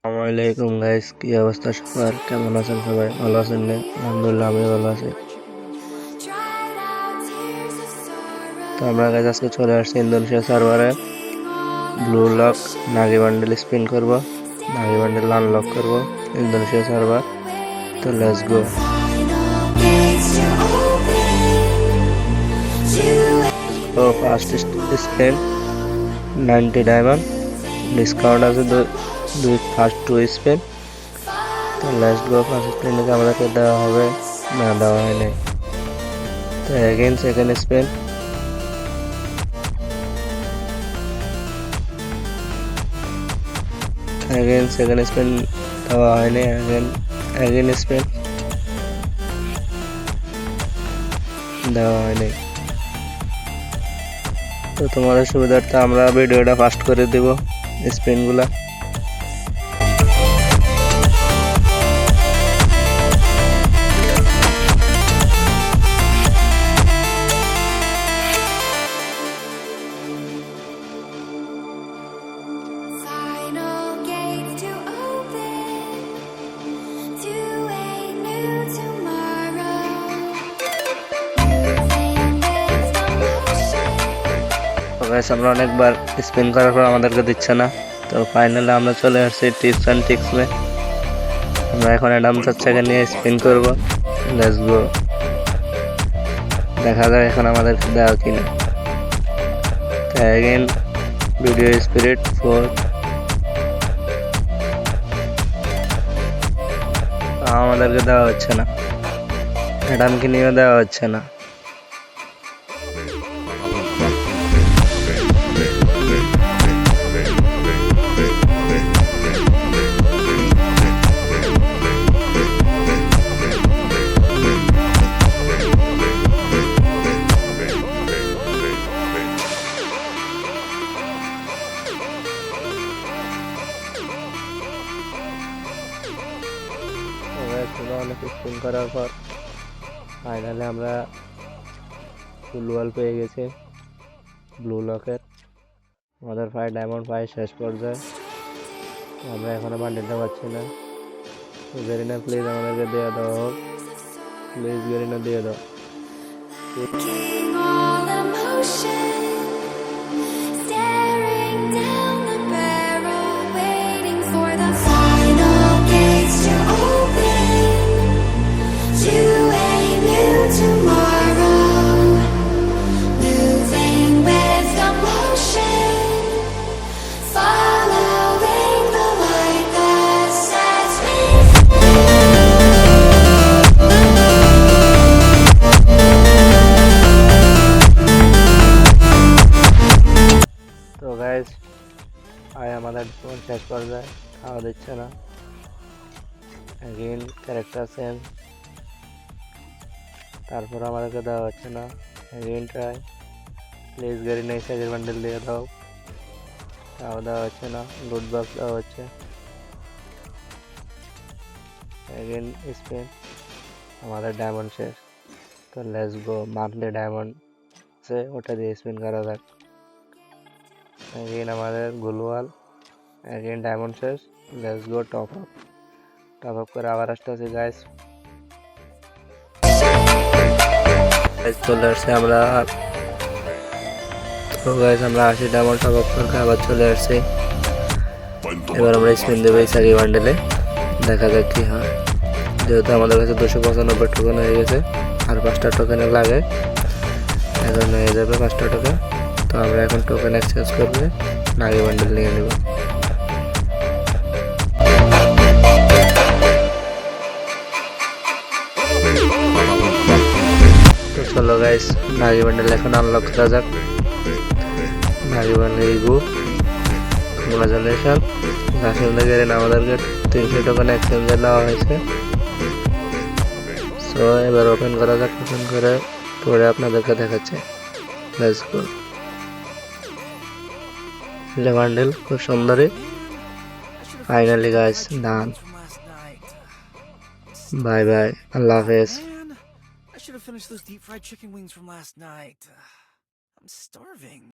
আসসালামু আলাইকুম গাইস, কি অবস্থা সবার? কেমন আছেন সবাই? ভালো আছেন না? আলহামদুলিল্লাহ আমি ভালো আছি। তো আমরা গাইস আজকে চলে আসছি ইন্দোনেশিয়া সার্ভারে। ব্লু লক নাগি বান্ডেল স্পিন করব, নাগি বান্ডেল আনলক করব ইন্দোনেশিয়া সার্ভার। তো লেটস গো। তো ফার্স্ট স্পিন 90 ডায়মন্ড, ডিসকাউন্ট আছে দুই ফার্স্ট টু স্পিন। তো লেটস গো। ফার্স্ট স্পিনে আমাদেরকে দেওয়া হবে না, দেওয়া হয় নাই। তো again second spin, again second spin দেওয়া হয়নি। এগেইন স্পিন দেওয়া হয়নি। তো তোমাদের সুবিধার্থে আমরা ভিডিওটা ফাস্ট করে দেব স্পিনগুলা। আমরা অনেকবার স্পিন করার পর আমাদেরকে দিচ্ছে না। তো ফাইনালি আমরা চলে আসছি টিপস অ্যান্ড ট্রিক্স মে। আমরা এখন অ্যাডাম চাচ্চাকে নিয়ে স্পিন করব। লেটস গো, দেখা যাক এখন আমাদেরকে দেওয়া কিনা। অ্যাগেন ভিডিও স্পিরিট 4, আমাদেরকে দেওয়া হচ্ছে না। অ্যাডামকে নিয়েও দেওয়া হচ্ছে না। অনেক স্পিন করার পর ফাইনালি আমরা ফুল ওয়াল পেয়ে গেছি ব্লু লকের। আমাদের 5 ডায়মন্ড পাই শেষ পর্যায়ে। আমরা এখনো বান্ডিলটা পাচ্ছি না। গেরিনা প্লিজ আমাদেরকে দিয়ে দাও, হোক প্লিজ গেরিনা দিয়ে দাও। তো গাইস আমাদের শেষ পর্যায়ে খাওয়া দিচ্ছে না। এগেইন ক্যারেক্টার চেঞ্জ, তারপর আমাদেরকে দেওয়া হচ্ছে না। এগেইন ট্রাই, প্লিজ গাড়ি নেই সাইজের বান্ডেল দিয়ে দাও, তাও দেওয়া হচ্ছে না। লুট বক্স দেওয়া হচ্ছে। এগেইন স্পিন, আমাদের ডায়মন্ড শেষ। তো লেটস গো, মান্থলি ডায়মন্ড আছে ওটা দিয়ে স্পিন করা যাক। এগেইন আমাদের গ্লোয়াল, এগেইন ডায়মন্ড শেষ। লেটস গো টপ আপ করে আবার আসতেছি গাইস। চলে আসছে আমরা। তো গাইস আমরা 80 ডায়মন্ড টপ আপ করে আবার চলে আসছি। এবার আমরা স্পিন দেবো এই সারি বান্ডেলে, দেখা যাক কি হয়। যেহেতু আমাদের কাছে 295 টোকেন হয়ে গেছে, আর 5টা টোকেন লাগে, এখন হয়ে যাবে 5টা টোকেন। তো আমরা এখন টোকেন এক্সচেঞ্জ করবে, নাগি বান্ডেল নিয়ে নেব। তো চলো গাইস, নাগি বান্ডেল এখন আনলক করা যাক। নাগি বান্ডেল ইগো কংগ্রাচুলেশন, আসল থেকে আমাদেরকে 300 টোকেন এক্সচেঞ্জে দেওয়া হয়েছে। সো এবার ওপেন করা যাক। ওপেন করে পরে আপনাদেরকে দেখাচ্ছে। Let's go. বান্ডেল খুব সুন্দরই। ফাইনালি গাইস ডান। বাই বাই, আল্লাহ হাফেজ। I should have finished those deep fried chicken wings from last night. I'm starving.